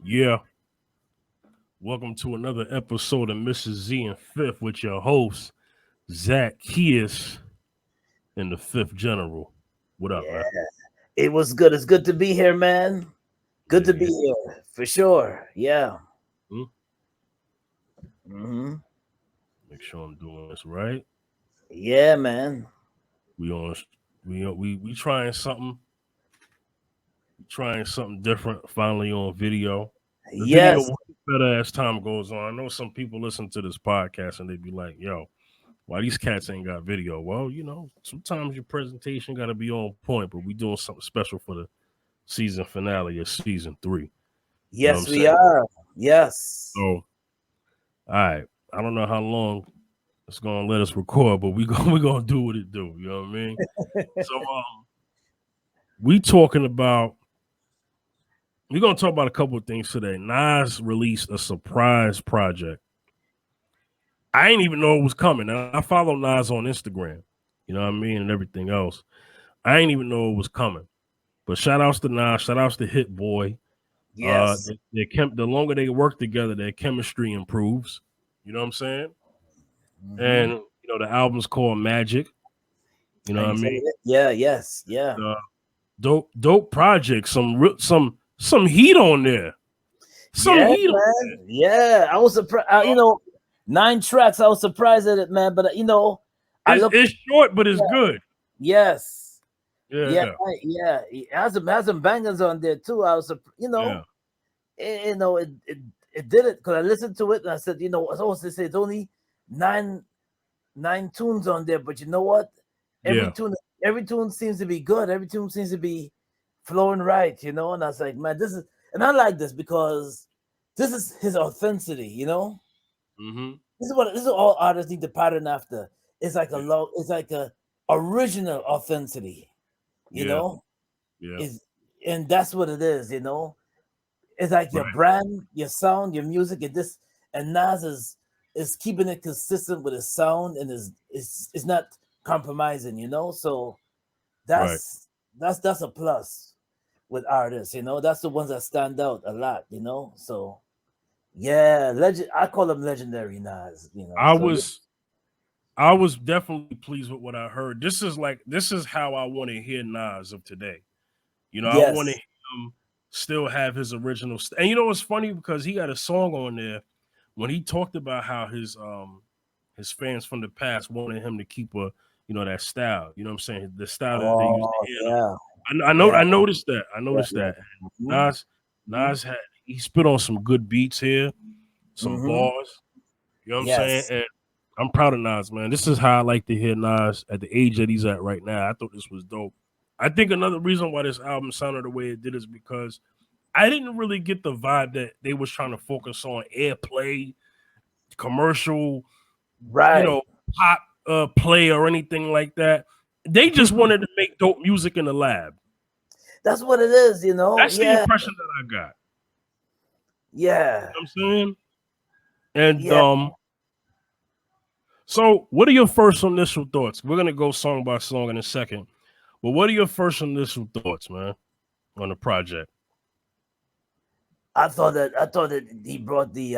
Yeah, welcome to another episode of Mrs. Z and Fifth with your host, Zach Kias and the Fifth General. What up, Yeah, man? it was good. It's good to be here, man. Good Yeah, to be yeah. here for sure. Yeah. Hmm? hmm Make sure I'm doing this right. Yeah, man. We on we trying something different. Finally on video. The video Yes, will get better as time goes on. I know some people listen to this podcast and they be like, "Yo, why these cats ain't got video?" Well, sometimes your presentation got to be on point, but we doing something special for the season finale of season 3. You know what I'm yes, we saying? are. Yes. So, all right. I don't know how long it's gonna let us record, but we gonna do what it do. You know what I mean? So, we talking about we're gonna talk about a couple of things today. Nas released a surprise project. I ain't even know it was coming. And I follow Nas on Instagram. You know what I mean, and everything else. I ain't even know it was coming. But shout outs to Nas, shout outs to Hit Boy. Yes. The longer they work together, their chemistry improves. You know what I'm saying? hmm And the album's called Magic. You know what And I mean? yeah, yes, yeah. Uh, dope project. Some heat on there. Some Yeah, heat on man. Yeah. I was surprised. Nine tracks. I was surprised at it, man. But I there. looked. It's short, but it's Yeah. good. Yes. Yeah. Yeah, Yeah. It has some bangers on there too. I was, yeah, it did it because I listened to it and I said, I always say it's only nine nine tunes on there, but you know what? Every yeah. tune every tune seems to be good. Every tune seems to be flowing right, And I was like, man, and I like this because this is his authenticity. Mm-hmm. This is all artists need to pattern after. It's like a original authenticity, you Yeah, know? yeah, Is and that's what it is. It's like your right, brand, your sound, your music, and Nas is keeping it consistent with his sound and is not compromising. So right. that's a plus with artists. That's the ones that stand out a lot. So yeah, legend. I call them legendary Nas. I So yeah, was I was definitely pleased with what I heard. This is how I want to hear Nas of today. I want to yes. hear him still have his original. And what's funny because he got a song on there when he talked about how his fans from the past wanted him to keep that style. You know what I'm saying? The style that they used Oh to hear. yeah, I yeah, noticed that. I yeah, noticed yeah. that. Mm-hmm. Nas Nas had he spit on some good beats here, some Mm-hmm. bars. You know what I'm saying? Yes. And I'm proud of Nas, man. This is how I like to hear Nas at the age that he's at right now. I thought this was dope. I think another reason why this album sounded the way it did is because I didn't really get the vibe that they was trying to focus on airplay, commercial, you Right. know, pop play or anything like that. They just wanted to make dope music in the lab. That's what it is. That's the Yeah. impression that I got. Yeah. You know what I'm saying? And Yeah. so what are your first initial thoughts? We're gonna go song by song in a second. But what are your first initial thoughts, man, on the project? I thought that he brought the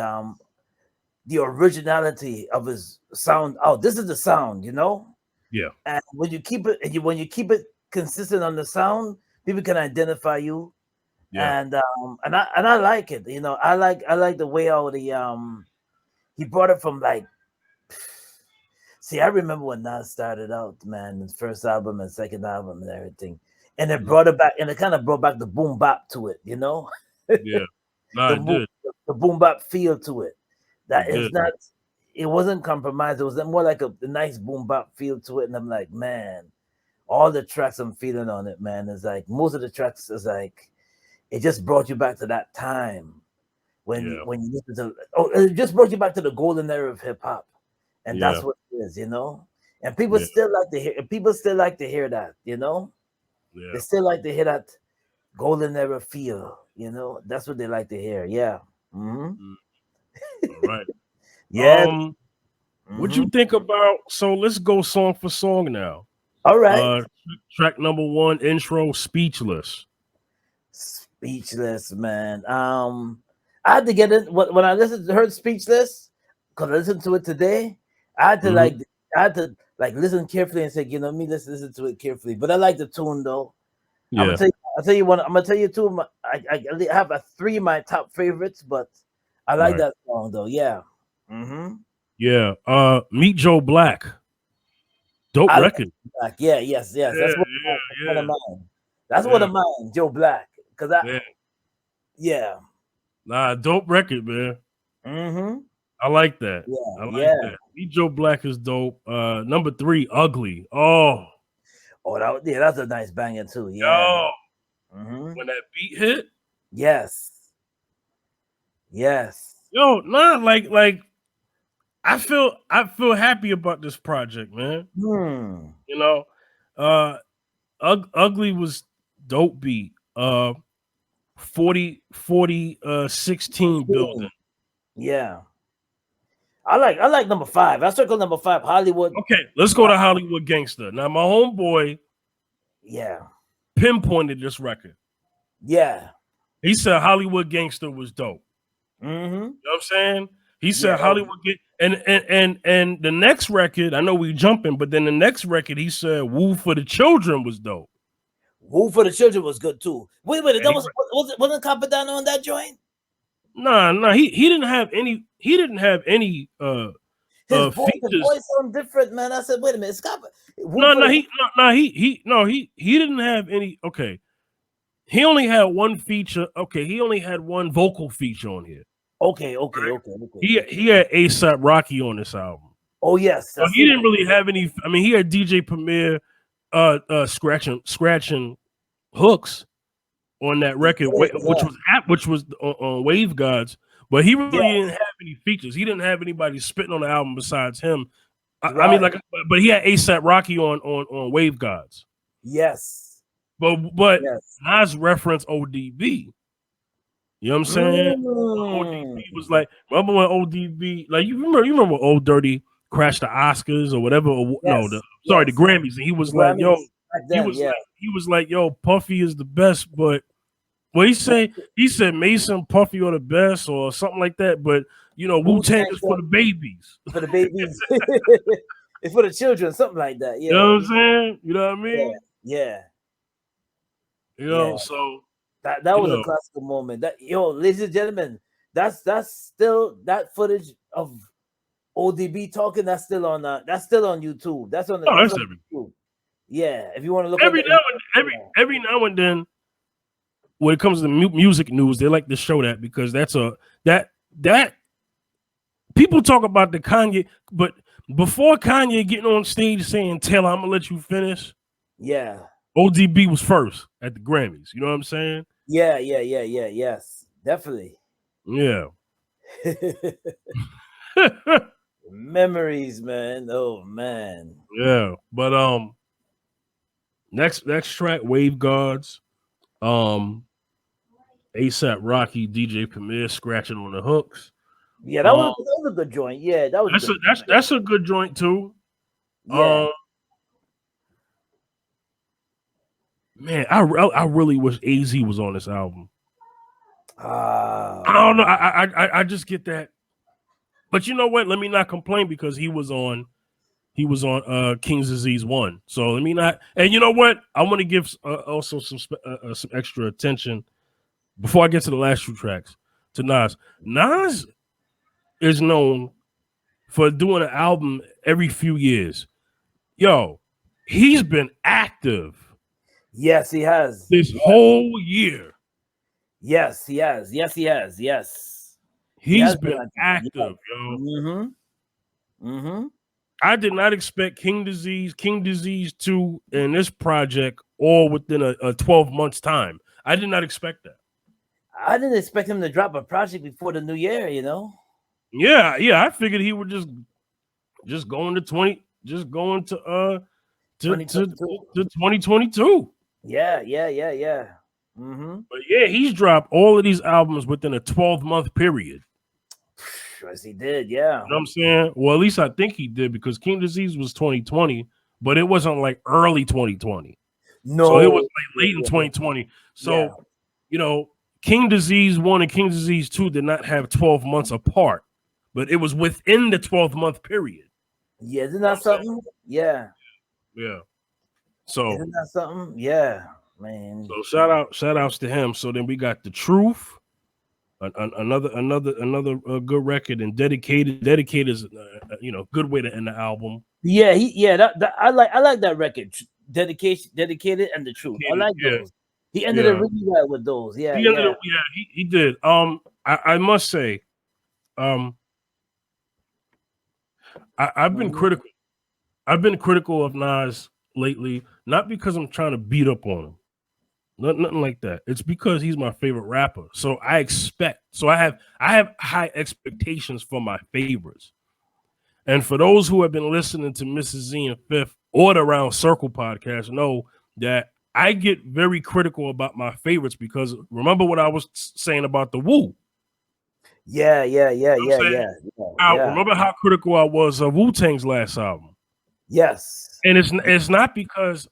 originality of his sound out. This is the sound. Yeah, And when you keep it consistent on the sound, people can identify you. yeah, And I like it. I like the way how he brought it from like. See, I remember when Nas started out, man, his first album and second album and everything, and it mm, brought it back, and it kind of brought back the boom bap to it. yeah. Nah, the it mo- did. the boom bap feel to it. That It is did. not. It wasn't compromised. It was more like a nice boom bap feel to it. And I'm like, man, all the tracks I'm feeling on it, man, is like most of the tracks is like it just brought you back to that time when you Yeah, when you listen to. Oh, it just brought you back to the golden era of hip hop, and that's yeah, what it is. And people yeah, still like to hear. People still like to hear that. They yeah. still like to hear that golden era feel. That's what they like to hear. Yeah. hmm Mm, all right. Yeah. What you hmm think about? So let's go song for song now. All right. Uh, track number one, intro, speechless. Speechless, man. I had to get in when I listened to her Speechless, because I listened to it today. I had to Mhm. listen carefully and say, let me listen to it carefully. But I like the tune though. I'm gonna Yeah. tell you. I'll tell you one. I'm gonna tell you two. I have three of my top favorites, but I like Right. that song though. Yeah. Mm-hmm. Yeah. Meet Joe Black. Dope I like record. Black. Yeah. Yes. Yes. Yeah. That's one of Yeah. mine. That's one Yeah. of mine. Joe Black. Cause I. Yeah. Yeah. Nah, dope record, man. Mm-hmm. I like that. Yeah. I like Yeah. that. Meet Joe Black is dope. Number 3, Ugly. Oh, Oh, that's a nice banger too. Yeah. yo, Mm-hmm. when that beat hit, Yes. Yes. yo, nah, like I feel happy about this project, man. Hmm. You know, uh, Ugly was dope beat. 16 building. 16. Yeah. I like number 5. I circle number 5. Hollywood. Okay, let's go to Hollywood Gangster. Now, my homeboy Yeah. pinpointed this record. Yeah. He said Hollywood Gangster was dope. Mm-hmm. You know what I'm saying? He Yeah. said Hollywood and the next record, I know we jumping, but then the next record he said Woo for the Children was dope. Woo for the Children was good too. Wait, And that wasn't Capadano on that joint? nah, he didn't have any His features. voice sound different, man. I said, wait a minute, He didn't have any. Okay, he only had one feature. Okay, he only had one vocal feature on here. Okay. He had ASAP Rocky on this album. Oh yes, So he didn't really have any. I mean, he had DJ Premier scratching hooks on that record, which was on Wave Gods, but he really didn't have any features. He didn't have anybody spitting on the album besides him. I mean, but he had ASAP Rocky on Wave Gods. Yes. But Nas referenced ODB. You know what I'm saying? ODB was like, remember when ODB, like you remember Old Dirty crashed the Oscars or whatever? The Grammys, and he was like, yo, he was like, yo, Puffy is the best, but what he said Mason Puffy are the best or something like that, but Wu-Tang is for the babies. For the babies. It's for the children, something like that. Yeah. You know what I'm saying? You know what I mean? Yeah. So that was a classical moment. Ladies and gentlemen, that's still that footage of ODB talking. That's still on YouTube. That's on YouTube. Yeah, if you want to look every now and then, when it comes to music news, they like to show that because that people talk about the Kanye, but before Kanye getting on stage saying "Taylor, I'm gonna let you finish," yeah, ODB was first at the Grammys. You know what I'm saying? Yeah. Yes, definitely. Yeah. Memories, man. Oh man. Yeah, but next track, Wave Gods, ASAP Rocky, DJ Premier scratching on the hooks. Yeah, that was a good joint. Yeah, that was that's a good joint too. Yeah. Man, I really wish AZ was on this album. I don't know. I just get that. But you know what? Let me not complain because he was on King's Disease 1. So let me not. And you know what? I want to give also some extra attention before I get to the last 2 tracks to Nas. Nas is known for doing an album every few years. Yo, he's been active. Yes, he has. This whole year. Yes, he has. Yes, he has. Yes. He's been active, yo. Mm-hmm. I did not expect King Disease 2, and this project all within a 12 months time. I did not expect that. I didn't expect him to drop a project before the new year, Yeah. I figured he would just go into 2022. Yeah. Mm-hmm. But yeah, he's dropped all of these albums within a 12-month period. Yes, he did. Yeah. You know what I'm saying? Well, at least I think he did because King Disease was 2020, but it wasn't like early 2020. No. So it was like late in 2020. So, King Disease 1 and King Disease 2 did not have 12 months apart, but it was within the 12-month period. Yeah, isn't You know what that I'm saying? something? Yeah. Yeah. So Isn't that something? Yeah, man. shout outs to him. So then we got The Truth, another good record, and Dedicated is good way to end the album. Yeah, that I like that record. Dedicated, and The Truth. I like Yeah, those. He ended it yeah. really well with those. Yeah, He ended yeah. up, yeah, he did. I must say, um, I've been Mhm. critical. I've been critical of Nas lately, not because I'm trying to beat up on him. Nothing like that. It's because he's my favorite rapper. So I have high expectations for my favorites. And for those who have been listening to Mrs. Z and Fifth or the Round Circle podcast, know that I get very critical about my favorites because remember what I was saying about the Wu. Yeah, yeah, yeah, You know yeah, what I'm saying? yeah, yeah, I yeah. remember how critical I was of Wu-Tang's last album. Yes. And it's not because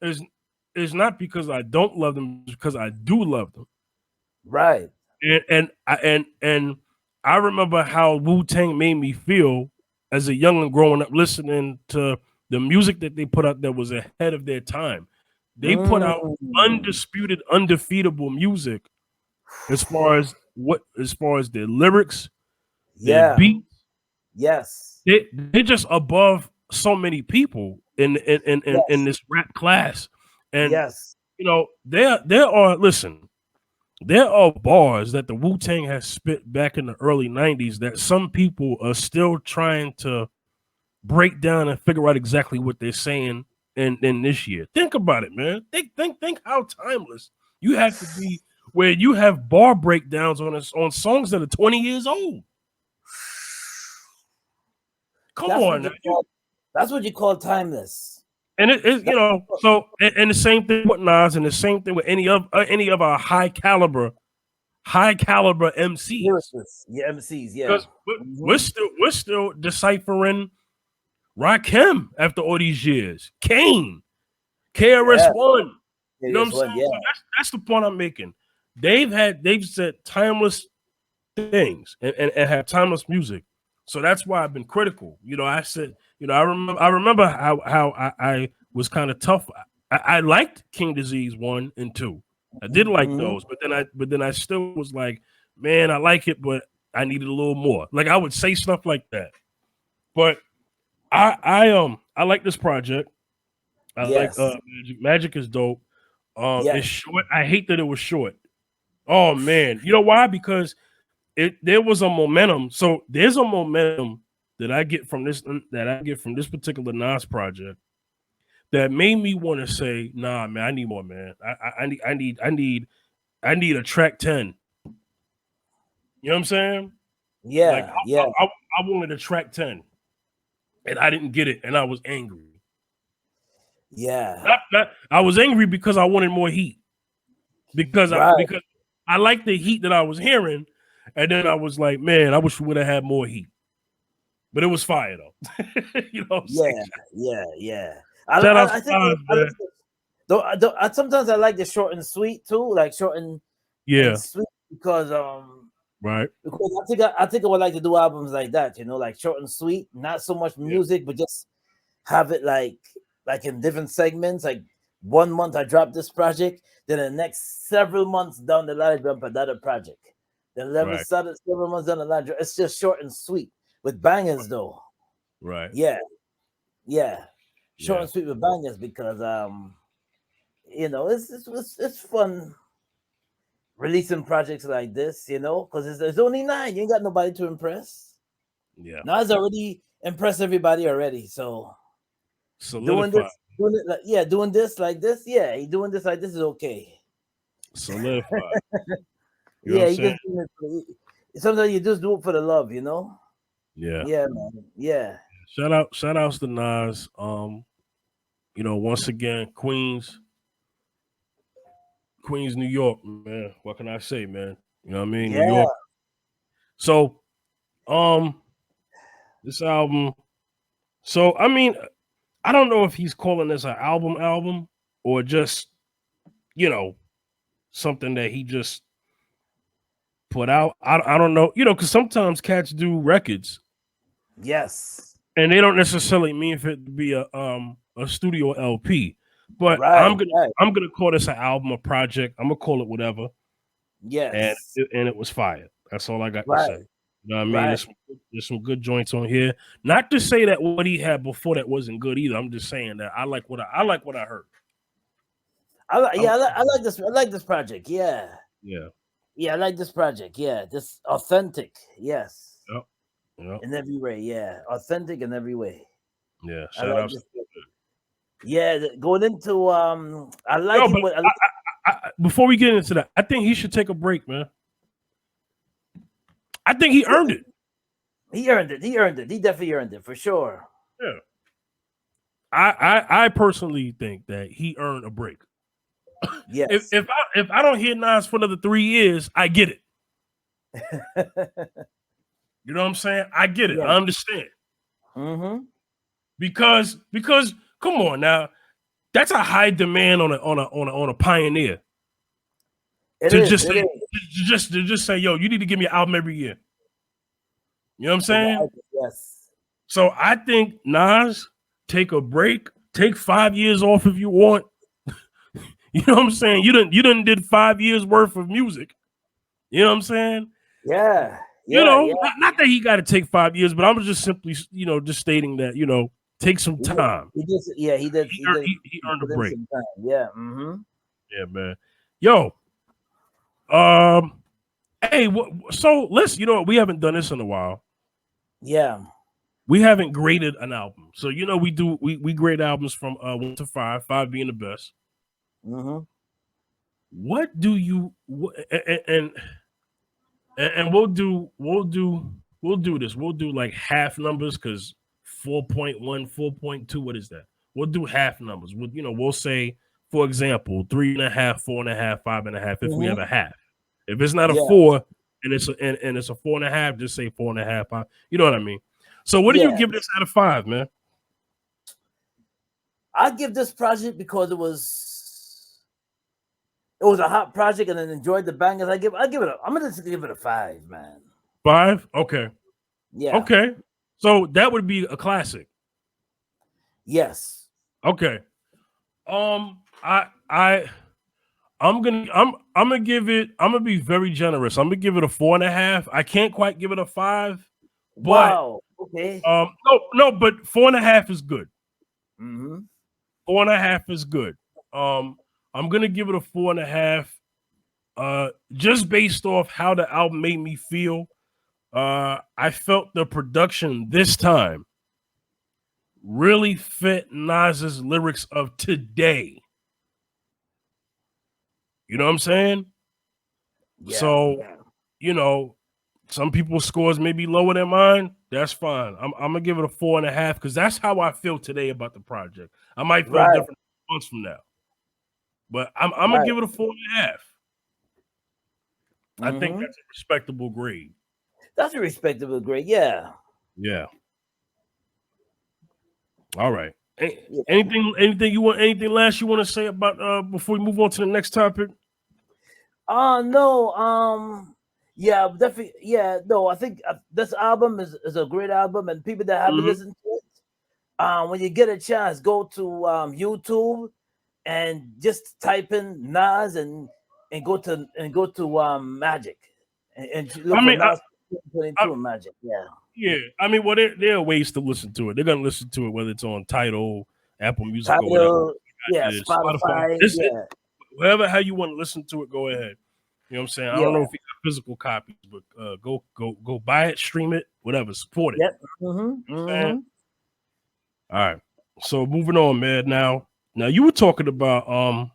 it's not because I don't love them, it's because I do love them. Right. And I remember how Wu-Tang made me feel as a young and growing up listening to the music that they put out that was ahead of their time. They put out Mm. undisputed, undefeatable music as far as their lyrics, their Yeah. beats. Yes. They're just above so many people in Yes. this rap class. And Yes. there are listen, there are bars that the Wu-Tang has spit back in the early 90s that some people are still trying to break down and figure out exactly what they're saying in this year. Think about it, man. Think how timeless you have to be where you have bar breakdowns on songs that are 20 years old. Come That's what on you now. call. That's what you call timeless. And it That's so and the same thing with Nas and the same thing with any of our high caliber MCs. lyricists. Yeah, MCs. Yeah. Because Hmm. we're still deciphering Rakim after all these years. Kane, KRS Yeah. One. You know what I'm Serious saying? one. Yeah. So that's the point I'm making. They've said timeless things and have timeless music. So that's why I've been critical. I said, I remember how I was kind of tough. I liked King Disease 1 and 2. I did like Hmm. those, but then I still was like, man, I like it, but I needed a little more. Like I would say stuff like that. But I like this project. I like Yes. Magic is dope. It's Yes. short. I hate that it was short. Oh man. You know why? Because there was a momentum. So there's a momentum that I get from this particular Nas project that made me want to say, nah, man, I need more, man. I need a track 10. You know what I'm saying? Like Yeah. Yeah. I wanted a track 10 and I didn't get it, and I was angry. Yeah. I was angry because I wanted more heat. Right. Because I liked the heat that I was hearing, and then I was like, man, I wish we would have had more heat. But it was fire though. You know what I'm saying? Yeah. Yeah. Yeah. Shout out I to think Nas, I like man. sometimes I like the short and sweet too, like short and Yeah, sweet because right, I think I would like to do albums like that, like short and sweet, not so much yeah, music, but just have it like in different segments. Like 1 month I drop this project, then the next several months down the line I drop another project. Then right, several months down the line, it's just short and sweet with bangers though. right, Yeah, yeah, short yeah, and sweet with bangers because it's fun releasing projects like this, because there's only 9. You ain't got nobody to impress. yeah. Nas already impressed everybody already. So doing Solidify, this, doing this like this, yeah, he doing this like this is okay. solidify. You know what Yeah, I'm he saying? just sometimes you just do it for the love. Yeah. Yeah, man. Yeah, Shout outs to Nas. Once again, Queens, New York, man. What can I say, man? You know what I mean? New yeah, York. So, um, this album. So, I mean, I don't know if he's calling this an album or just, you know, something that he just put out. I don't know, because sometimes cats do records Yes. and they don't necessarily mean for it to be a studio LP. But Right. Right. I'm gonna call this an album, a project. I'm gonna call it whatever. And Yes. it was fire. That's all I got to say. Right. You know what I mean? Right. There's some good joints on here. Not to say that what he had before that wasn't good either. I'm just saying that I like what I heard. I like this. I like this project. Yeah. Yeah. Yeah, I like this project. Yeah, this authentic. Yes. Yep. Yep. In every way. Yeah, authentic in every way. Yeah. I Shout like out. this. Yeah, going into I like No, it. but With, before we get into that, I think he should take a break, man. I think he earned it. He earned it. He earned it. He definitely earned it for sure. Yeah. I personally think that he earned a break. Yes. If I don't hear Nas for another 3 years, I get it. You know what I'm saying? I get it. Yeah. I understand. Mm-hmm. Because come on now, that's a high demand on a pioneer. To just say, yo, you need to give me an album every year. You know what I'm saying? Yes. So I think Nas, take a break, take 5 years off if you want. You know what I'm saying? You done did 5 years worth of music. You know what I'm saying? Yeah. Not that he got to take 5 years, but I was just simply, just stating that, take some time. He did. He earned a break. Yeah. Mm-hmm. Yeah, man. Yo. Hey, so let's, we haven't done this in a while. Yeah. We haven't graded an album. So, we grade albums from 1 to 5, 5 being the best. Mm-hmm. What do you and we'll do this. We'll do like half numbers because 4.1, 4.2. What is that? We'll do half numbers. We'll say, for example, 3.5, 4.5, 5.5. If we have a half. If it's not a 4 and it's a 4.5, just say 4.5. 5. You know what I mean? So what do you give this out of 5, man? I give this project because it was a hot project and I enjoyed the bangers. I'm gonna just give it a 5, man. 5? Okay. Yeah. Okay. So that would be a classic. Yes. Okay. I'm gonna give it. I'm gonna be very generous. I'm gonna give it a 4.5. I can't quite give it a 5. But, wow. Okay. No, but 4.5 is good. Mm-hmm. 4.5 is good. I'm gonna give it a 4.5. Just based off how the album made me feel. I felt the production this time really fit Nas's lyrics of today. You know what I'm saying? Yeah, so, some people's scores may be lower than mine. That's fine. I'm gonna give it a 4.5 because that's how I feel today about the project. I might feel different months from now, but I'm gonna give it a 4.5. I think that's a respectable grade. That's a respectable grade. Yeah. Yeah. All right. Anything last you want to say about before we move on to the next topic? No. Yeah, definitely. Yeah, no. I think this album is a great album, and people that haven't listened to it, when you get a chance, go to YouTube and just type in Nas and go to Magic and look for Nas 22 Magic. Yeah. Yeah, I mean, well, there are ways to listen to it. They're gonna listen to it whether it's on Tidal, Apple Music, or whatever. Yeah, Spotify. Whatever how you want to listen to it, go ahead. You know what I'm saying? I don't know if you got physical copies, but go buy it, stream it, whatever, support it. Yep. Mm-hmm. All right. So moving on, man. Now you were talking about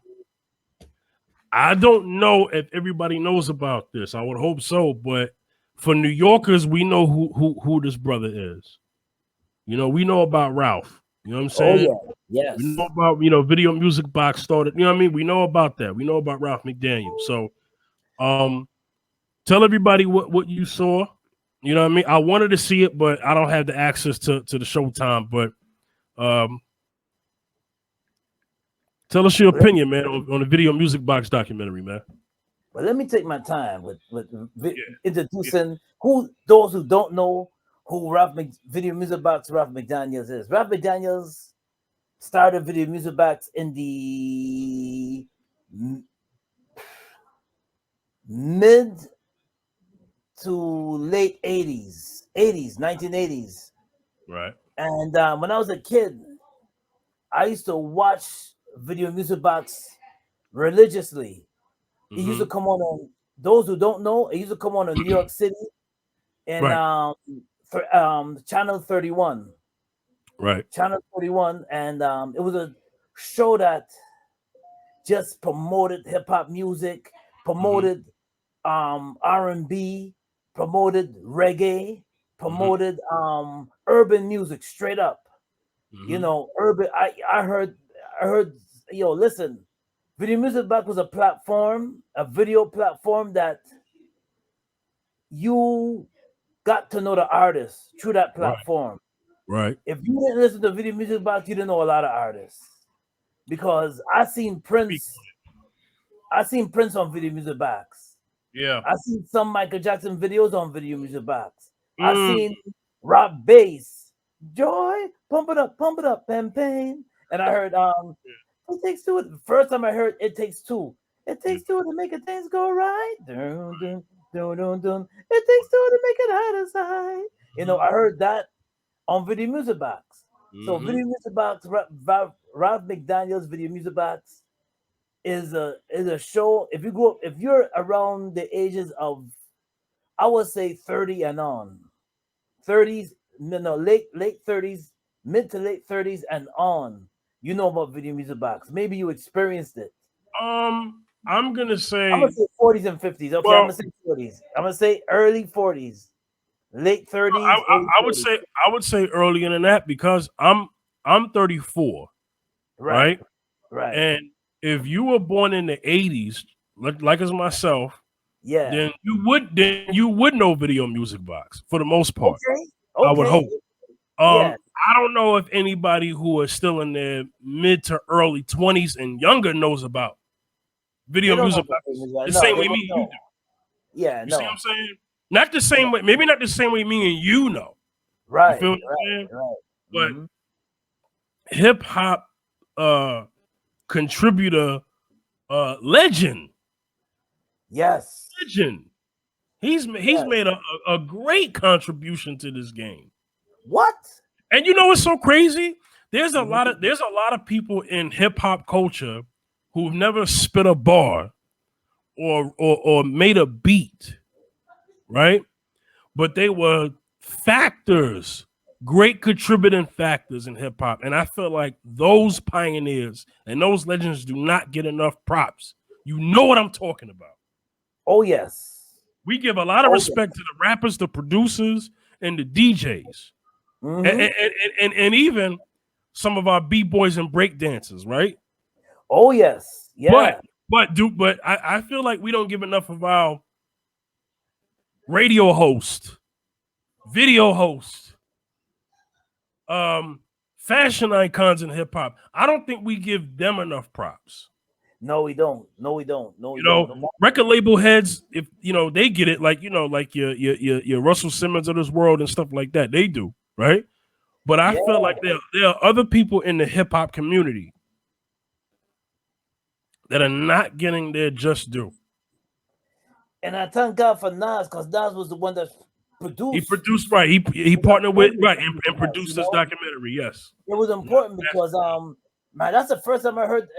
I don't know if everybody knows about this. I would hope so, but for New Yorkers, we know who this brother is. We know about Ralph. You know what I'm saying? Oh, yeah. Yes. We know about, Video Music Box started. You know what I mean? We know about that. We know about Ralph McDaniels. So tell everybody what you saw. You know what I mean? I wanted to see it, but I don't have the access to the Showtime. But tell us your opinion, man, on the Video Music Box documentary, man. But let me take my time with Yeah, yeah. introducing who those who don't know who Video Music Box Ralph McDaniels is. Ralph McDaniels started Video Music Box in the mid to late 1980s. Right. And when I was a kid, I used to watch Video Music Box religiously. It used to Mm-hmm. come on those who don't know, it used to come on in New York City in Right. channel 31. Right. Channel 31, and it was a show that just promoted hip hop music, Mm-hmm. promoted R&B, promoted reggae, Mm-hmm. promoted urban music straight up. You Mm-hmm. know, urban. I heard. Yo, listen. Video Music Back was a platform, a video platform that you got to know the artist through that Right. platform. Right. If you didn't listen to Video Music Box, you didn't know a lot of artists. Because Speak. I seen Prince on Video Music Box. Yeah. I seen some Michael Jackson videos on Video Music Box. I Mm. seen Rock Bass, Joy, pump it up, pain. And I heard It Takes Two. The first time I heard It Takes Two. It Yeah. takes two to make things go right. Dun, dun, dun, dun, dun. It takes two to make it out of sight. Mm-hmm. I heard that on Video Music Box. So Mm-hmm. Video Music Box, Ralph McDaniels Video Music Box is a show. If you're around the ages of, I would say 30 and on, 30s, no, late 30s, mid to late 30s and on, you know about Video Music Box. Maybe you experienced it. I'm gonna I'm gonna say, say 40s and 50s. Okay, I'm well, gonna say 40s. I'm gonna say early 40s, late I, 30s, early I, I would 40s. say I would say earlier than that because I'm 34, Right, right? right. And if you were born in the 80s, like as myself, Yeah. then you would know Video Music Box for the most part. Okay. I would Okay. hope. Yeah. I don't know if anybody who is still in their mid to early 20s and younger knows about They Video don't know Music about Box the No, same they way won't me and you know. do. Yeah, You see what no. I'm saying? Not the same way, maybe not the same way me and you know. You Right, feel what I'm right, saying? right. But Hmm. hip hop uh contributor legend. Yes, Legend. He's yes. made a great contribution to this game. What? And you know what's so crazy? Hmm. There's a lot of people in hip hop culture who've never spit a bar or made a beat, right? But they were factors, great contributing factors in hip hop. And I feel like those pioneers and those legends do not get enough props. You know what I'm talking about. Oh yes. We give a lot of Oh respect yes. to the rappers, the producers, and the DJs, and, Hmm. and, and even some of our b-boys and break dancers, right? Oh yes. But Yeah. I feel like we don't give enough of our radio host, video host, um, fashion icons in hip hop. I don't think we give them enough props. No, we don't. No, we don't. No, we You don't. know, No more. record label heads, if you know, they get it, like like your Russell Simmons of this world and stuff like that. They do, right? But I Yeah. feel like there are other people in the hip hop community that are not getting their just due. And I thank God for Nas because Nas was the one that He produced produced, right. He and got partnered with, famous right, from and Nas. produced this documentary. Yes. It was Yeah, important that's because man, that's the first time I heard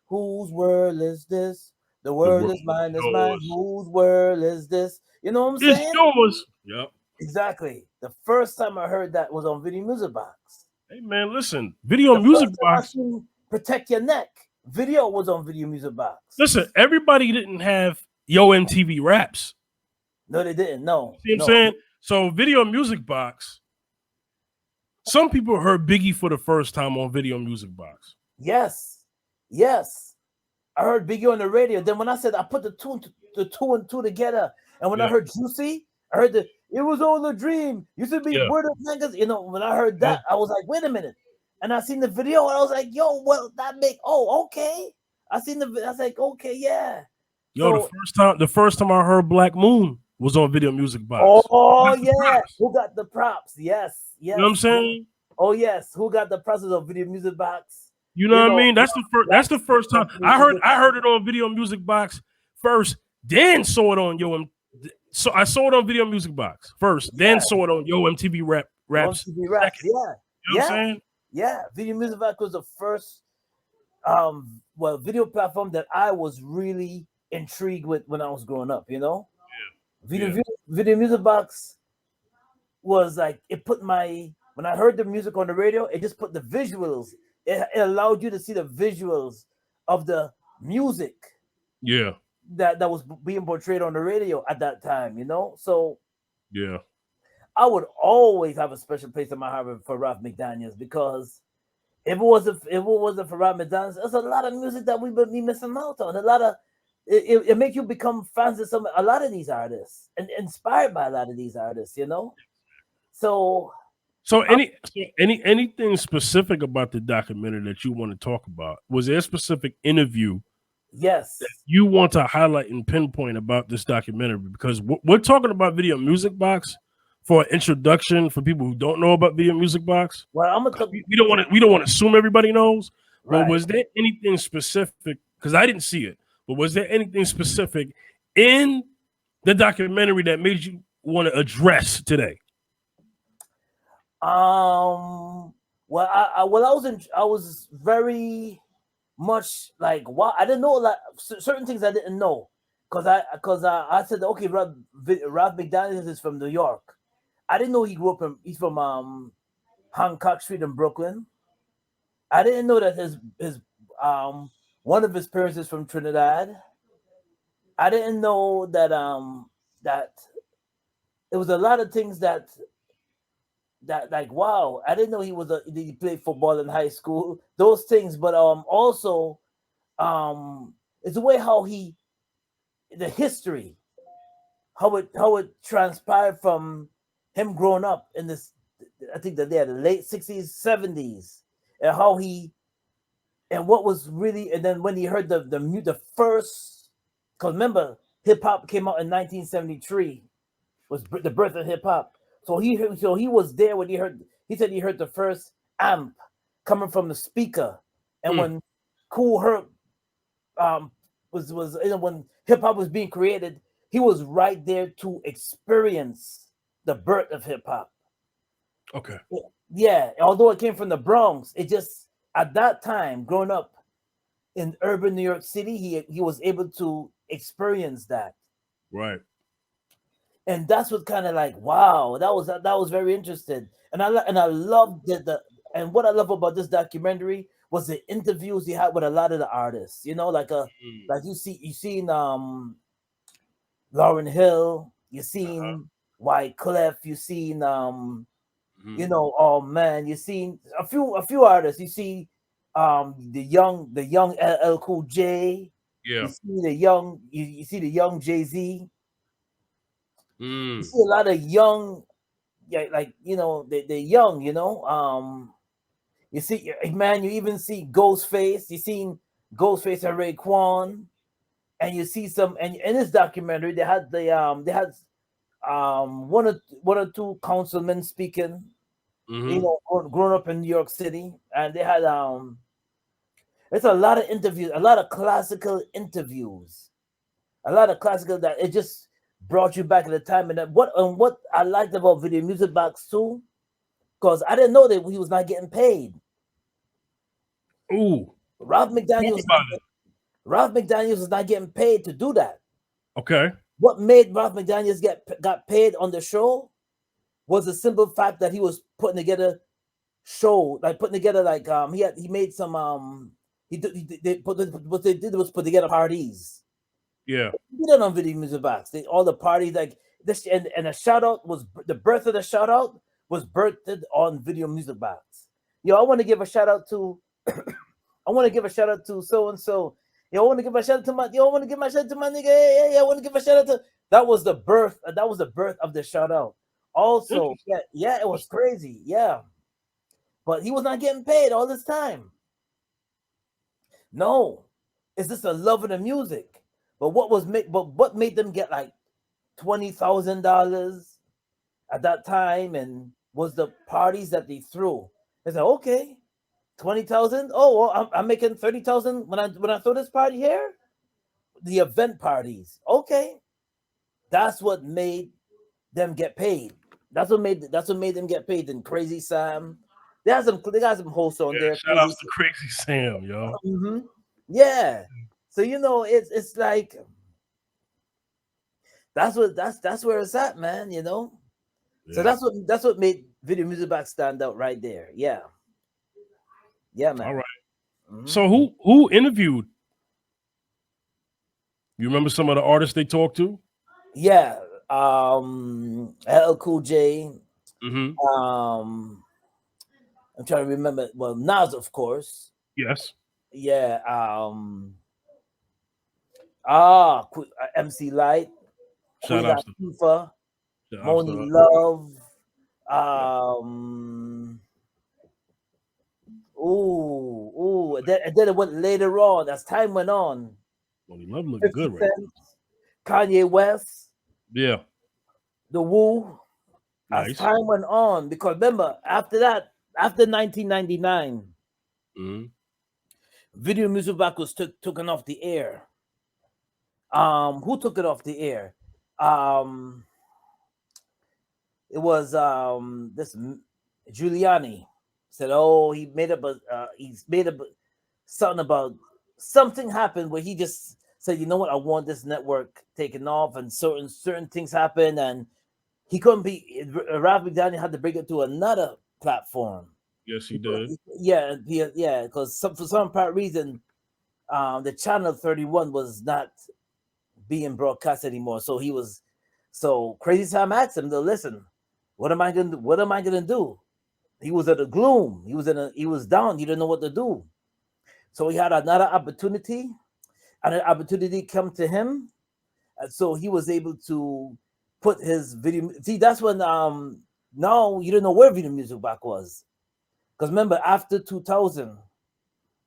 whose world is this? The the world world is mine, is mine. yours. Whose world is this? You know what I'm It's saying? yours. Yep. Exactly. The first time I heard that was on Video Music Box. Hey man, listen. Video The Music first time I Box. seen Protect Your Neck video was on Video Music Box. Listen, everybody didn't have Yo MTV Raps. No, they didn't. No, See what I'm no. saying? So Video Music Box. Some people heard Biggie for the first time on Video Music Box. Yes, yes. I heard Biggie on the radio. Then when I said I put the two and two together, and when I Yeah. heard Juicy, I heard it was all a dream. Used to be Yeah. word of niggas. When I heard Yeah. that, I was like, wait a minute. And I seen the video, and I was like, yo, well, that make okay. I seen I was like, okay, yeah. Yo, So, the first time I heard Black Moon was on Video Music Box. oh That's the yeah, props. who got the props? Yes, You know what I'm yes. saying? Oh yes, who got the process of Video Music Box? You know You what I know, mean? That's the first. That's the first time I heard it on Video Music Box first. Then saw it on So I saw it on Video Music Box first. Then yeah, saw it on MTV on Raps TV Raps. second. Yeah, You know what yeah, I'm saying? yeah. Video Music Box was the first video platform that I was really intrigued with when I was growing up. You know, Yeah. Video Music Box was like it put my when I heard the music on the radio, it just put the visuals. It allowed you to see the visuals of the music Yeah. that was being portrayed on the radio at that time, you know. So Yeah. I would always have a special place in my heart for Ralph McDaniels because if it wasn't for Ralph McDaniels, there's a lot of music that we would be missing out on. A lot of it makes you become fans of a lot of these artists and inspired by a lot of these artists, you know. So So anything specific about the documentary that you want to talk about? Was there a specific interview that yes, you want to highlight and pinpoint about this documentary? Because we're talking about Video Music Box for an introduction for people who don't know about Video Music Box. well, I'm gonna talk We don't want to assume everybody knows. But right. was there anything specific? Because I didn't see it. But was there anything specific in the documentary that made you want to address today? Well, I was very much like what I didn't know like certain things I didn't know because I said okay, Ralph McDaniels is from New York. I didn't know he's from Hancock Street in Brooklyn. I didn't know that his one of his parents is from Trinidad. I didn't know that it was a lot of things that like wow, I didn't know he played football in high school, those things, but also it's the way the history, how it transpired from him growing up in this, I think that they're the late 60s 70s, and how he and what was really, and then when he heard the first, because remember hip hop came out in 1973, was the birth of hip hop. So he was there when he said he heard the first amp coming from the speaker, and when Cool Herc was when hip hop was being created, he was right there to experience the birth of hip hop. Okay. Yeah, although it came from the Bronx, it just at that time growing up in urban New York City, he was able to experience that. Right. And that's what kind of like wow, that was very interesting, and I loved and what I love about this documentary was the interviews he had with a lot of the artists, you know, like you seen Lauryn Hill, you seen Wyclef, you seen you know, oh man, you seen a few artists, you see the young LL Cool J, Yeah. you see the young you see the young Jay-Z. You Mm. see a lot of young, yeah, like you know, they're young, you know. You see, man, you even see Ghostface. You seen Ghostface and Raekwon, and you see some. And in this documentary, they had one or two councilmen speaking. You know, growing up in New York City, and they had it's a lot of interviews, a lot of classical interviews, a lot of classical that it just brought you back at the time. And what I liked about Video Music Box too, because I didn't know that he was not getting paid. Ooh. Ralph Talk McDaniels, about it. Ralph McDaniels is not getting paid to do that. Okay. What made Ralph McDaniels got paid on the show was the simple fact that he was putting together show, like putting together like he made some what they did was put together parties. Yeah. He did it on Video Music Box. All the parties like this, and a shout out was the birth of the shout out was birthed on Video Music Box. Yo, I want to give a shout out to I want to give a shout out to so and so. Yo, I want to give a shout out to my I want to give my shout out to my nigga. Yeah, I want to give a shout out to that was the birth of the shout out. Also, yeah, it was crazy. Yeah. But he was not getting paid all this time. No. It's just a love of the music. But what made them get like $20,000 at that time, and was the parties that they threw. It's like, okay, 20,000. Oh, well, I'm making 30,000 when I throw this party here. The event parties, okay, that's what made them get paid. That's what made them get paid. And Crazy Sam, they got some hosts on Yeah, there. shout outs to Crazy Sam, yo. Yeah, so it's like that's where it's at, man. So Yeah. that's what made Video Music Box stand out right there. Yeah, man. All right. So who interviewed? You remember some of the artists they talked to? Yeah, LL Cool J. I'm trying to remember. Well, Nas, of course. Yes. Yeah. MC Light, Queen Shout outs to Latifah, Moni Love. And then it went later on as time went on. Moni Love looked good right now. Kanye West. Yeah. The Wu. Nice. As time went on, because remember, after that, after 1999, Video Music Box was taken off the air. Who took it off the air? It was this Giuliani said, "Oh, he's made up something about something happened where he just said, you know what, I want this network taken off, and certain things happened, and he couldn't be. Ralph McDaniels had to bring it to another platform." Yes, he did. Yeah, because for some part reason, the channel 31 was not being broadcast anymore. So Crazy Sam asked him to listen. What am I gonna do? He was at a gloom. He was down. He didn't know what to do. So he had another opportunity, and an opportunity come to him, and so he was able to put his video. See, that's when now you didn't know where Video Music Box was, because remember, after 2000,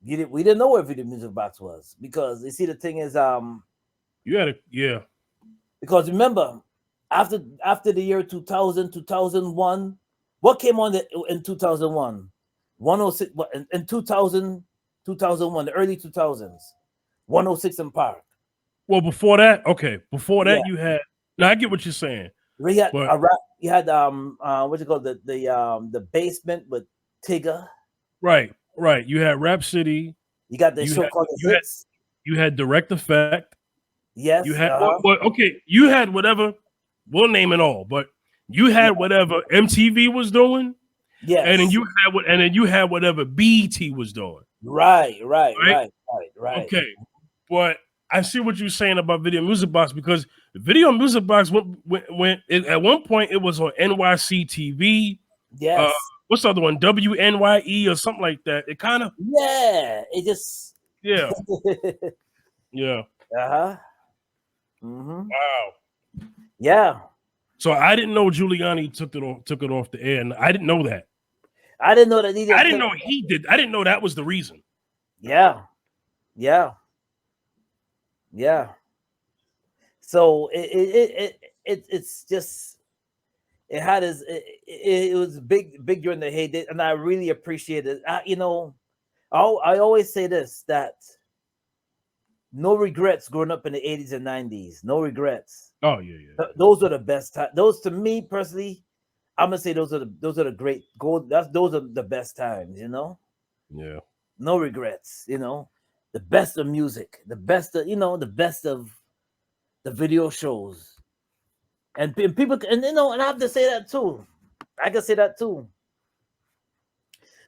we didn't know where Video Music Box was, because you see, the thing is because remember, after the year 2000, 2001, what came on in 2001? 106 in 2000, 2001, the early 2000s. 106 in Park. Well, before that, you had. Now I get what you're saying. You had what you call the basement with Tigger. Right. You had Rap City. You got the show called The Hits. You had Direct Effect. Yes. You had you had whatever. We'll name it all, but you had whatever MTV was doing. Yes. And then you had whatever BET was doing. Right. Okay. But I see what you're saying about Video Music Box, because Video Music Box went at one point it was on NYC TV. Yes. What's the other one? WNYE or something like that. It kind of it just yeah. Wow. Yeah. So I didn't know Giuliani took it off the air, and I didn't know that. I didn't know that either. I didn't know he did. I didn't know that was the reason. Yeah. So it's just it was big during the heyday, and I really appreciate it. I always say this, that no regrets growing up in the 80s and 90s. No regrets. Oh yeah. Those are the best times. Those, to me personally, I'm gonna say those are the great gold. Those are the best times. Yeah. No regrets. The best of music, the best of the best of the video shows, and people, and I have to say that too. I can say that too.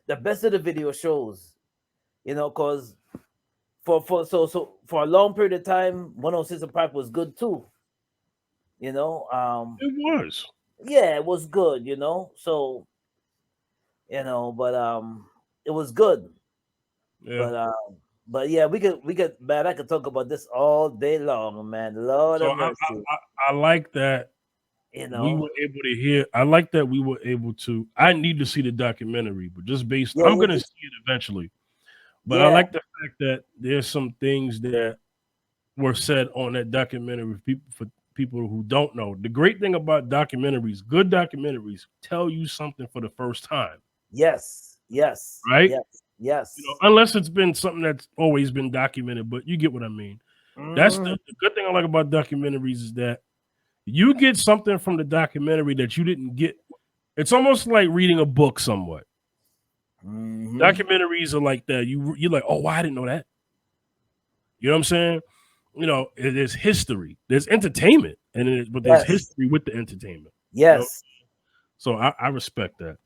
The best of the video shows, because for a long period of time, 106 in Park was good too. It was. Yeah, it was good. So, but it was good. Yeah. But yeah, we could, man. I could talk about this all day long, man. Lord have mercy. I like that. We were able to hear. I like that we were able to. I need to see the documentary, but just based, I'm going to see it eventually. But I like the fact that there's some things that were said on that documentary. For people who don't know, the great thing about documentaries, good documentaries, tell you something for the first time, Yes, yes, right? yes, yes. Unless it's been something that's always been documented, but you get what I mean. That's Mm, the good thing I like about documentaries is that you get something from the documentary that you didn't get. It's almost like reading a book somewhat. mm-hmm. Documentaries are like that. You're like, oh, I didn't know that. You know what I'm saying? There's history, there's entertainment, but there's Yes, history with the entertainment. You know, yes. so I respect that.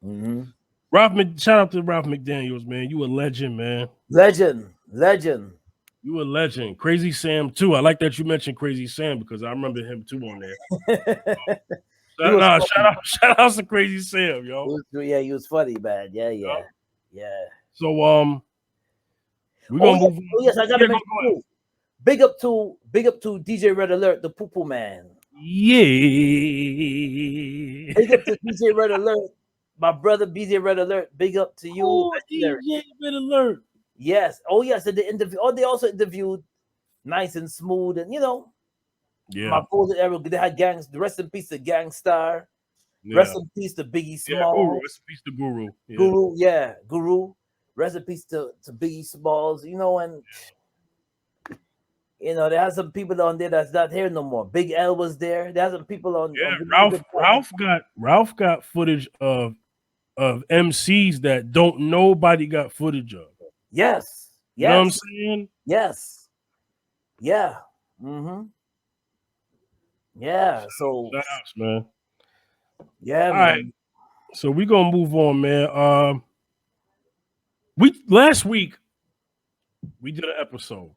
Mm-hmm. Shout out to Ralph McDaniels, man. You a legend, man. Legend, legend. You a legend. Crazy Sam too. I like that you mentioned Crazy Sam because I remember him too on there. He was Nah, funny. shout out to Crazy Sam, yo. Yeah, he was funny, man. Yeah, yeah, Yup. yeah. So we're Oh gonna yes, move on. oh yes. I gotta Yeah, go mention ahead. too. Big up to DJ Red Alert, the poo poo man. Yeah. Big up to DJ Red Alert, my brother DJ Red Alert. Big up to you, Oh, legendary. DJ Red Alert. Yes. Oh yes. And the interview. Oh, they also interviewed nice and smooth, and my Yeah, golden era. They had gangs. The rest in peace to Gangstar. yeah, Rest in peace to Biggie yeah. Guru, Smalls. rest in peace to Guru. Yeah, Guru, yeah, Guru. Rest in peace to Biggie Smalls. And there has some people on there that's not here no more. Big L was there. There's some people on yeah. Big L. Ralph got footage of MCs that don't nobody got footage of. Yes, You know what I'm yes, saying? yes, yeah. Mm-hmm. Yeah. So Shout outs, man. yeah, All right, man. so we gonna move on, man. We last week we did an episode,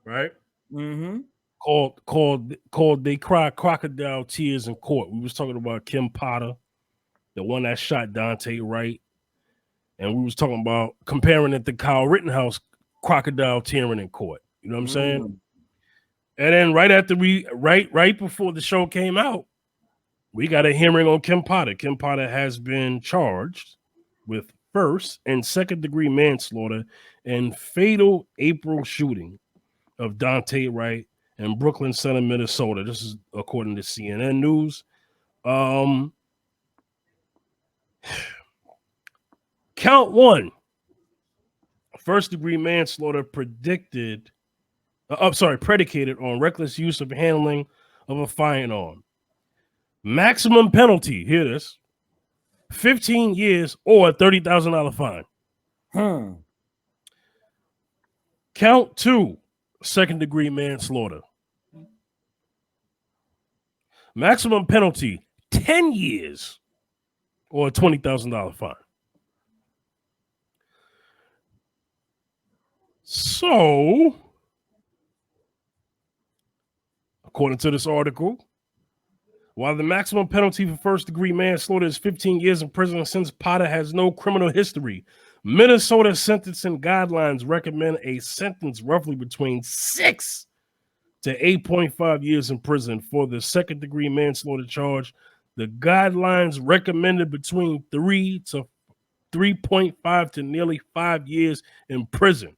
right? Mm-hmm. Called They Cry Crocodile Tears in Court. We was talking about Kim Potter, the one that shot Daunte Wright, and we was talking about comparing it to Kyle Rittenhouse crocodile tearing in court. You know what I'm saying? Mm. And then right before the show came out, we got a hearing on Kim Potter. Kim Potter has been charged with first and second degree manslaughter and fatal April shooting of Daunte Wright in Brooklyn Center, Minnesota. This is according to CNN News. Count one, first degree manslaughter predicated on reckless use of handling of a firearm. Maximum penalty, hear this, 15 years or a $30,000 fine. Hmm. Count two, second degree manslaughter. Maximum penalty, 10 years or a $20,000 fine. So, according to this article, while the maximum penalty for first degree manslaughter is 15 years in prison since Potter has no criminal history, Minnesota sentencing guidelines recommend a sentence roughly between 6 to 8.5 years in prison for the second degree manslaughter charge. The guidelines recommended between 3 to 3.5 to nearly 5 years in prison.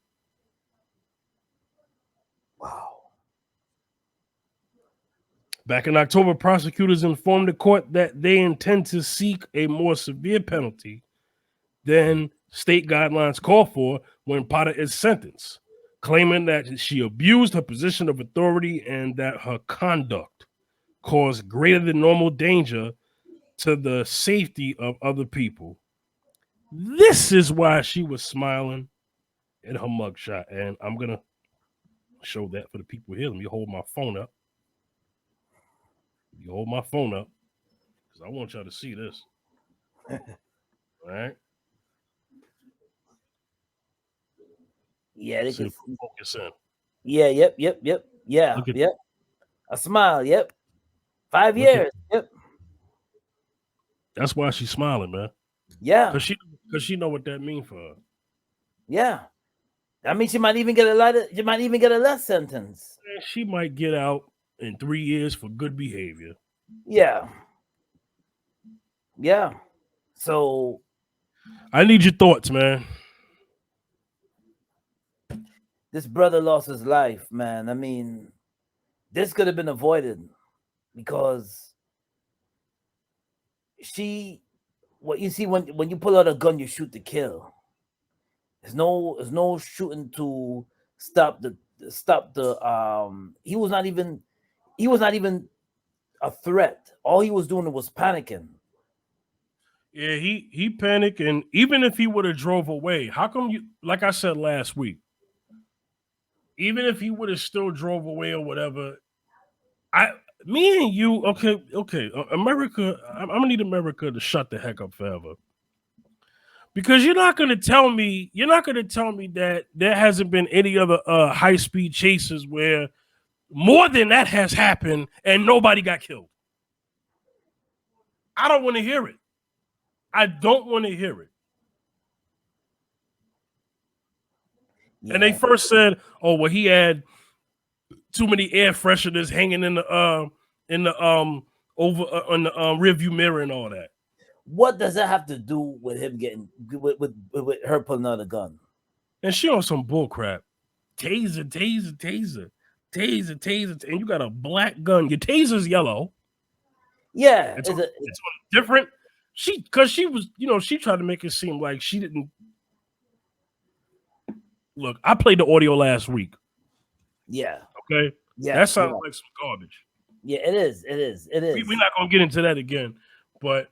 Wow. Back in October, prosecutors informed the court that they intend to seek a more severe penalty than state guidelines call for when Potter is sentenced, claiming that she abused her position of authority and that her conduct caused greater than normal danger to the safety of other people. This is why she was smiling in her mugshot. And I'm going to show that for the people here. Let me hold my phone up. You hold my phone up because I want y'all to see this. All right. Yeah, they See can. if we focus in. Yeah. Yep. Yep. Yep. Yeah. Look at Yep. A smile. Yep. 5 look at years. Yep. that's why she's smiling, man. Yeah. Cause she know what that means for her. Yeah. I mean, she might even get a less sentence. And she might get out in 3 years for good behavior. Yeah. Yeah. So I need your thoughts, man. this brother lost his life, man. I mean, this could have been avoided because she what you see when you pull out a gun, you shoot to kill. There's no shooting to stop the he was not even a threat. All he was doing was panicking. Yeah, he panicked, and even if he would have drove away, how come you? Like I said last week, even if he would have still drove away or whatever, me and you, okay, America, I'm gonna need America to shut the heck up forever. Because you're not gonna tell me that there hasn't been any other high speed chases where more than that has happened and nobody got killed. I don't want to hear it. I don't want to hear it. Yeah. And they first said, "Oh, well, he had too many air fresheners hanging in the over on the rearview mirror and all that." What does that have to do with him getting with her pulling out a gun? And she on some bull crap. Taser, and you got a black gun. Your taser's yellow. Yeah, it's different. Because she was, she tried to make it seem like she didn't. Look, I played the audio last week. Yeah. Okay. Yeah. That sounds like some garbage. Yeah, it is. We're not gonna get into that again, but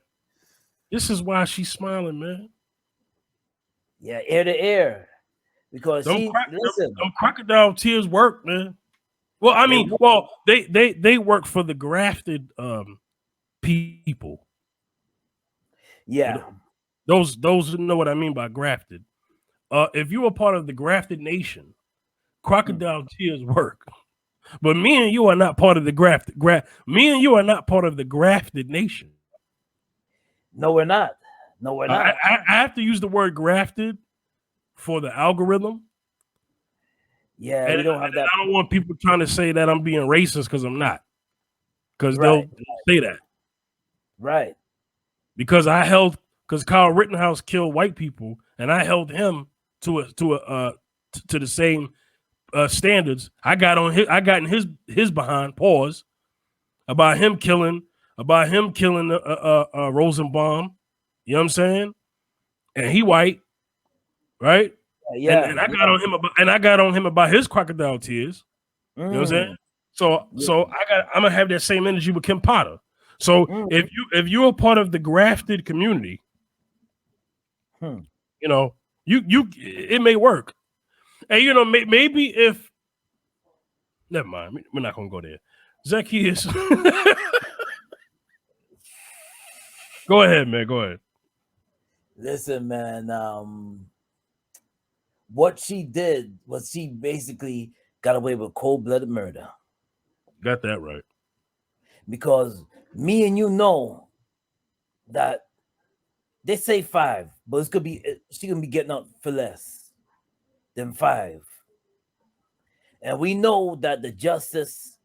this is why she's smiling, man. Yeah, ear to ear, because them crocodile tears work, man. Well, I mean, they work for the grafted people. Yeah, those know what I mean by grafted. If you are part of the grafted nation, crocodile tears work. But me and you are not part of the grafted. Me and you are not part of the grafted nation. No, we're not. I have to use the word grafted for the algorithm. Yeah, and we don't have that. I don't want people trying to say that I'm being racist because I'm not. Because they'll say that. Right. Because Kyle Rittenhouse killed white people, and I held him to the same standards. I got in his behind pause about him killing Rosenbaum. You know what I'm saying? And he white, right? Yeah. And I got on him about his crocodile tears. You know what I'm saying? So I'm gonna have that same energy with Kim Potter. So if you're a part of the grafted community, it may work. And maybe if never mind, we're not gonna go there. Zacchaeus. Go ahead, man. Go ahead. Listen, man. What she did was she basically got away with cold-blooded murder. Got that right. Because me and you know that they say 5, but she gonna be getting out for less than 5. And we know that the justice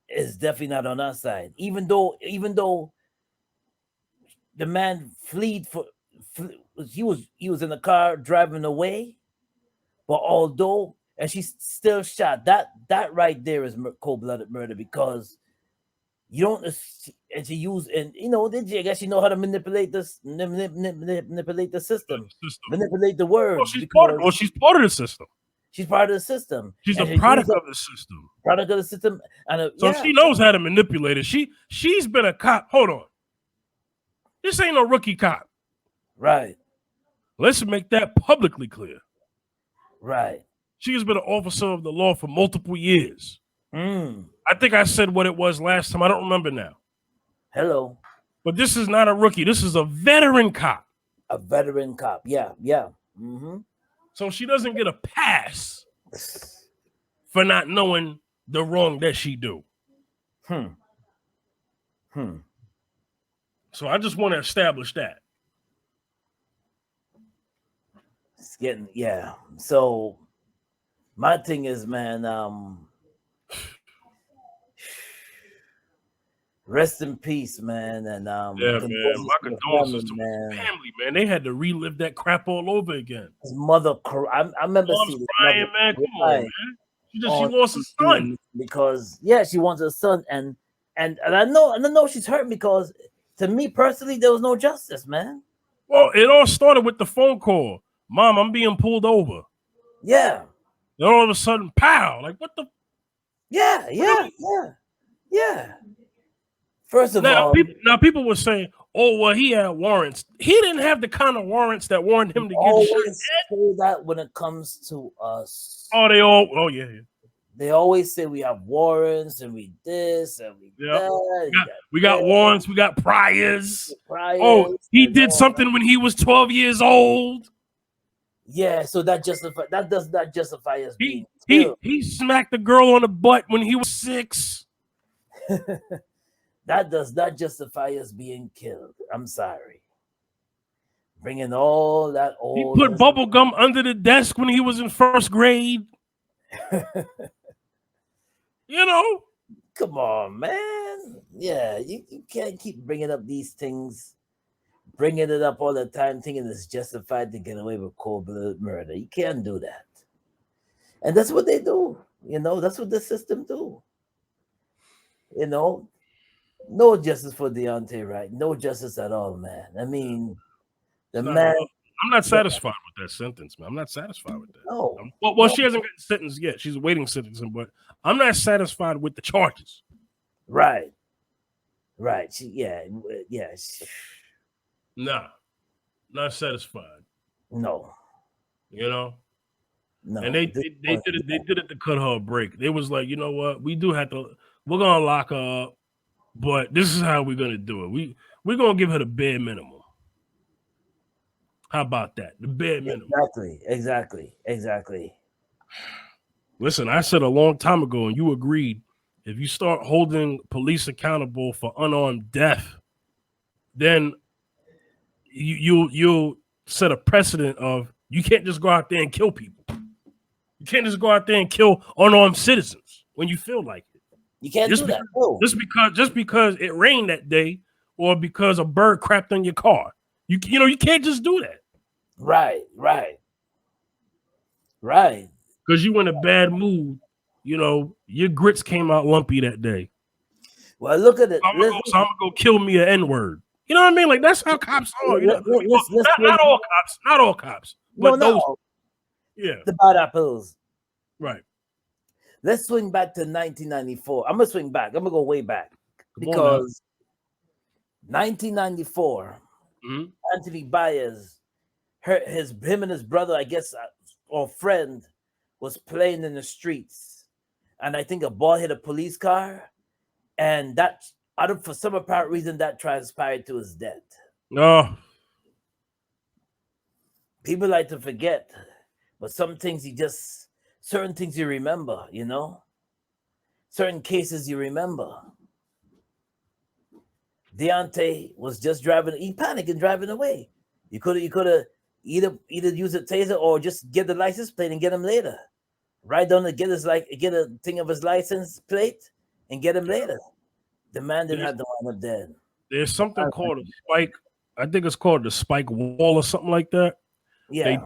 is definitely not on our side. Even though the man he was in the car driving away, but and she still shot. That right there is cold-blooded murder, because you don't, and she used, and I guess you know how to manipulate the system, manipulate the words. She's part of the system. She's part of the system. She's a product of the system. Product of the system, and she knows how to manipulate it. She's been a cop. Hold on, this ain't no rookie cop, right? Let's make that publicly clear, right? She has been an officer of the law for multiple years. I think I said what it was last time. I don't remember now. Hello. But this is not a rookie. This is a veteran cop. A veteran cop. Yeah. So she doesn't get a pass for not knowing the wrong that she do. So I just want to establish that. It's getting, So my thing is, man, Rest in peace, man. And Yeah, man. condolences My to the condolences family, to his man. family, man. They had to relive that crap all over again. His mother, I remember Mom's seeing his mother crying, man. Come on, cry man. She on lost a son. TV because she wants a son, and I know she's hurt because to me personally there was no justice, man. Well, it all started with the phone call. Mom, I'm being pulled over. Yeah, Then all of a sudden, pow! Like what the? yeah, Really? yeah. First of Now all, people were saying, "Oh, well, he had warrants. He didn't have the kind of warrants that warranted him to get shot always dead." say that when it comes to us. Oh, they all. Oh, yeah. They always say we have warrants and we this and we Yep. that. We got warrants. We got priors. Oh, Priors he and did all that. something when he was 12 years old. Yeah, so that does not justify us being He killed. he smacked a girl on the butt when he was 6. That does not justify us being killed. I'm sorry. Bringing all that He old. put bubble gum under the desk when he was in 1st grade. You know. Come on, man. Yeah, you can't keep bringing up these things, bringing it up all the time, thinking it's justified to get away with cold-blooded murder. You can't do that. And that's what they do. That's what the system do. No justice for Daunte Wright. No justice at all, man. I mean, the man. I'm not satisfied with that sentence, man. I'm not satisfied with that. No. Well, she hasn't gotten sentenced yet. She's awaiting sentencing, but I'm not satisfied with the charges. Right. Nah, not satisfied. No. No. And they did it to cut her a break. They was like, you know what? We're gonna lock her up, but this is how we're gonna do it. We're gonna give her the bare minimum. How about that? The bare minimum. Exactly. Listen, I said a long time ago, and you agreed, if you start holding police accountable for unarmed death, then you'll set a precedent of you can't just go out there and kill people. You can't just go out there and kill unarmed citizens when you feel like it. You can't do that. No. Just because it rained that day, or because a bird crapped on your car. You can't just do that. Right. Because you in a bad mood, your grits came out lumpy that day. Well, look at it. I'm gonna go kill me an N-word. You know what I mean? Like that's how cops are. Not all cops. But those. Yeah. The bad apples. Right. Let's swing back to 1994. I'm gonna swing back. I'm gonna go way back because 1994, Anthony Baez, him and his brother, I guess, or friend, was playing in the streets, and I think a ball hit a police car, and that, for some apparent reason, that transpired to his death. Oh. People like to forget, but certain things you remember, certain cases you remember. Daunte was just driving, he panicked and driving away. You could have either use a taser or just get the license plate and get him later. Right down to get a thing of his license plate and get him later. The man didn't have to wind up dead. There's something called a spike. I think it's called the spike wall or something like that. Yeah. They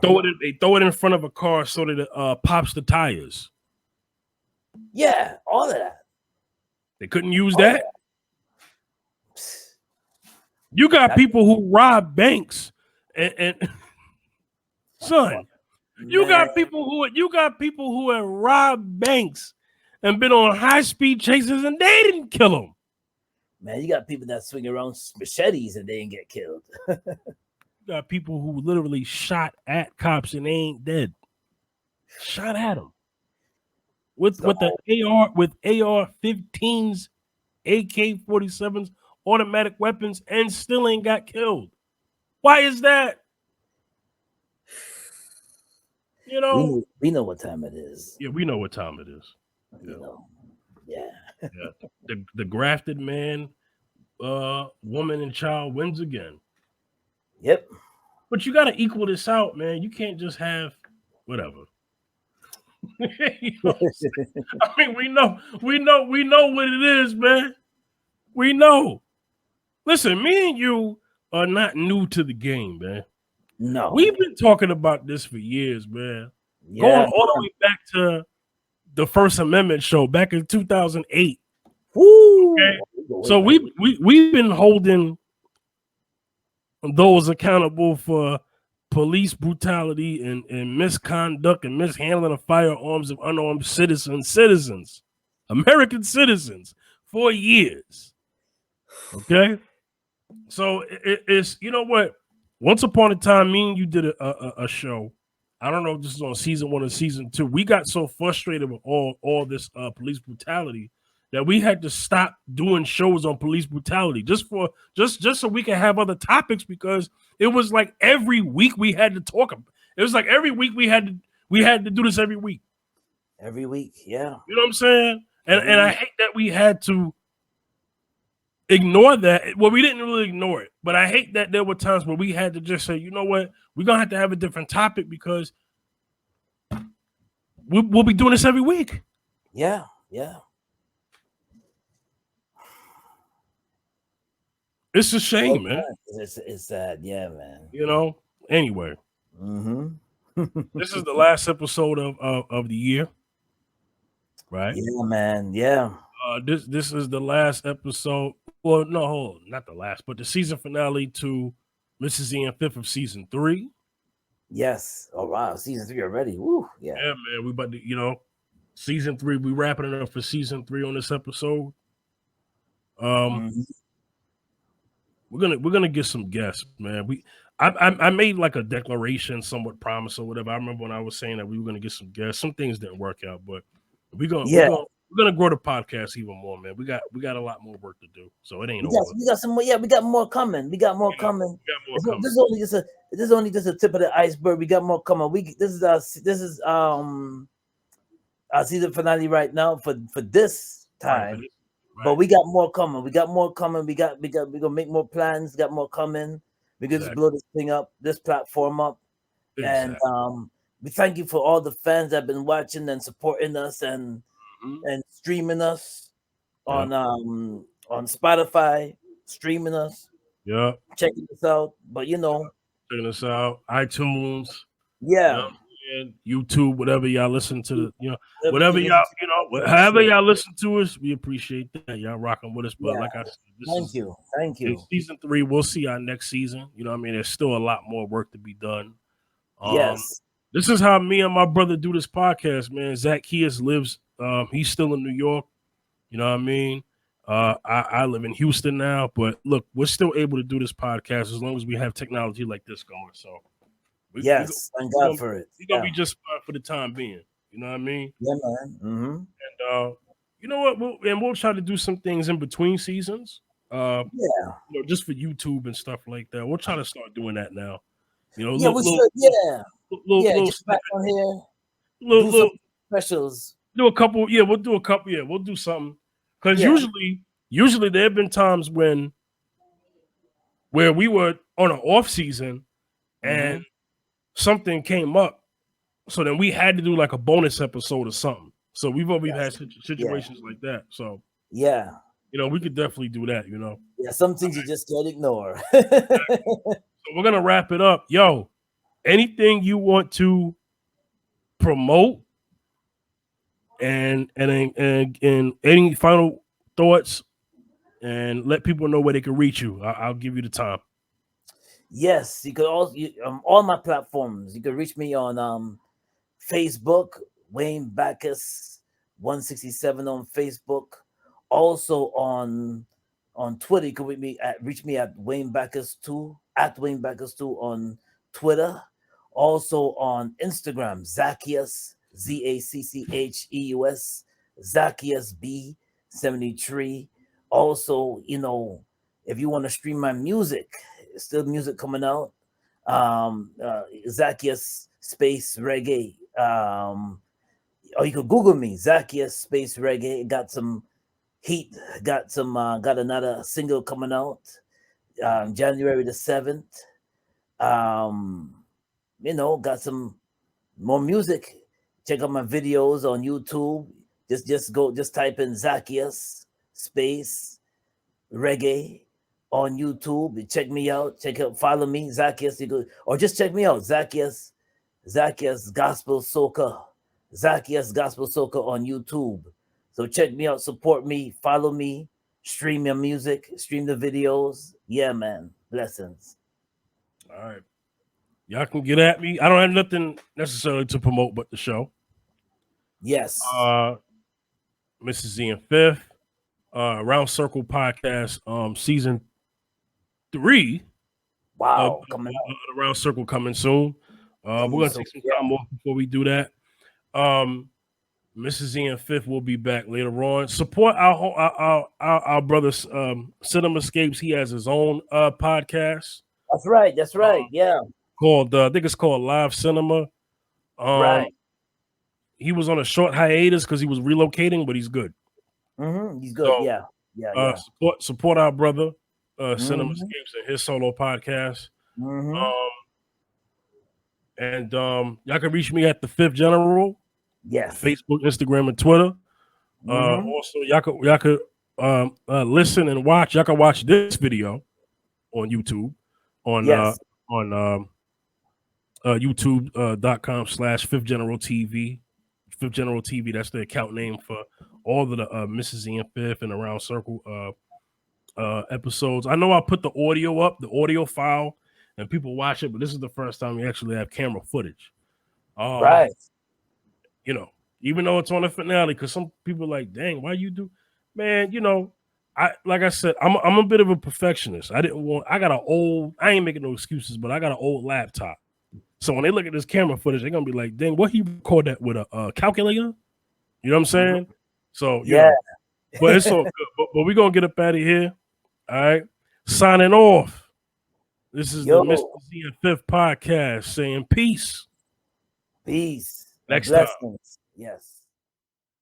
throw it in front of a car so that it pops the tires. Yeah, all of that. They couldn't use that. You got people who rob banks and son, you got people who have robbed banks and been on high-speed chases and they didn't kill them. Man, you got people that swing around machetes and they didn't get killed. You got people who literally shot at cops and they ain't dead. Shot at them with AR-15s, AK-47s, automatic weapons, and still ain't got killed. Why is that? We know what time it is. Yeah, we know what time it is. Yeah. The grafted man, woman, and child wins again. Yep. But you got to equal this out, man. You can't just have whatever. I mean, we know what it is, man. We know. Listen, me and you are not new to the game, man. No. We've been talking about this for years, man. Yeah. Going all the way back to the First Amendment show back in 2008. Woo. Okay, so we've been holding those accountable for police brutality and misconduct and mishandling of firearms of unarmed citizens, American citizens, for years. Okay, so it's, you know what? Once upon a time, me and you did a show. I don't know if this is on season 1 or season 2. We got so frustrated with all this police brutality that we had to stop doing shows on police brutality just so we can have other topics, because it was like every week we had to talk about. It was like every week we had to do this every week. Every week, yeah. You know what I'm saying? And I hate that we had to ignore that. Well, we didn't really ignore it, but I hate that there were times where we had to just say, you know what, we're gonna have a different topic, because we'll be doing this every week. Yeah. It's a shame, man. It's sad, yeah, man. You know. Anyway, this is the last episode of the year, right? Yeah, man. Yeah. This is the last episode. Well, no, not the last, but the season finale to Mrs. Ian 5th of season 3. Yes. Oh wow, season 3 already. Woo. Yeah. Yeah, man. We about to, season 3. We wrapping it up for season 3 on this episode. We're gonna get some guests, man. I made like a declaration, somewhat promise or whatever. I remember when I was saying that we were gonna get some guests. Some things didn't work out, but we're gonna grow the podcast even more, man. We got a lot more work to do, so it ain't over. We got some more. Yeah, we got more coming. This is only just a tip of the iceberg. We got more coming. This is our season finale right now for this time. Right. But we got more coming. We're gonna make more plans. Got more coming. We're gonna just blow this thing up, this platform up. Exactly. And we thank you for all the fans that have been watching and supporting us and streaming us on Spotify, streaming us. Yeah. Checking us out. But checking us out. iTunes. Yeah. And YouTube, whatever y'all listen to, whatever y'all, however y'all listen to us, we appreciate that. Y'all rocking with us. But like I said, thank you. Season 3, we'll see our next season. You know what I mean? There's still a lot more work to be done. Yes. This is how me and my brother do this podcast, man. Zacchaeus lives, he's still in New York. You know what I mean? I live in Houston now, but look, we're still able to do this podcast as long as we have technology like this going. So thank God for it. We're gonna be just fine for the time being. You know what I mean? Yeah, man. And you know what? We'll try to do some things in between seasons. Just for YouTube and stuff like that. We'll try to start doing that now. We should. Just back on here. Little specials. Do a couple. Yeah, we'll do a couple. Yeah, we'll do something. Because usually there have been times where we were on an off season and something came up, so then we had to do like a bonus episode or something. So we've always had situations like that. So we could definitely do that. Some things you just can't ignore. So we're gonna wrap it up. Yo, anything you want to promote and any final thoughts, and let people know where they can reach you. I'll give you the time. Yes, you could also all my platforms. You can reach me on Facebook, Wayne Backus 167 on Facebook. Also on Twitter, you can reach me at Wayne Backus 2 on Twitter. Also on Instagram, Zacchaeus Zaccheus Zacchaeus B73. Also, if you want to stream my music, still music coming out. Zacchaeus space reggae. Or you could Google me, Zacchaeus space reggae. Got some heat. Got another single coming out January the 7th. Got some more music. Check out my videos on YouTube. Just type in Zacchaeus space reggae on YouTube. Check me out. Follow me, Zacchaeus. You go, or just check me out, Zacchaeus Gospel Soca, Zacchaeus Gospel Soca on YouTube. So check me out, support me, follow me, stream your music, stream the videos. Yeah, man. Blessings. All right. Y'all can get at me. I don't have nothing necessarily to promote but the show. Yes. Mrs. Z and Fifth, Round Circle Podcast, season 3. Wow, coming out. The Round Circle coming soon. We're gonna take some time off before we do that. Mrs. Z and Fifth will be back later on. Support our brother Cinemascapes. He has his own podcast. That's right. That's right. Yeah. Called I think it's called Live Cinema. Right. He was on a short hiatus because he was relocating, but he's good. He's good. So, yeah. Support our brother Cinemascapes and his solo podcast. And y'all can reach me at the Fifth General. Yes. Facebook, Instagram, and Twitter. Also, y'all could listen and watch. Y'all can watch this video on YouTube on YouTube.com/Fifth General TV. Fifth General TV. That's the account name for all of the Mrs. E and Fifth and Around Circle episodes. I know I put the audio up, the audio file, and people watch it, but this is the first time we actually have camera footage. Right. You know, even though it's on the finale, because some people are like, dang, why you do? Man, you know, like I said, I'm a bit of a perfectionist. I ain't making no excuses, but I got an old laptop. So when they look at this camera footage, they're gonna be like, dang, what he record that with a calculator? You know what I'm saying? So yeah, but it's all good. But we're gonna get up out of here. All right. Signing off. This is the Mr. Z and Fifth podcast saying peace. Peace. Next time. Yes.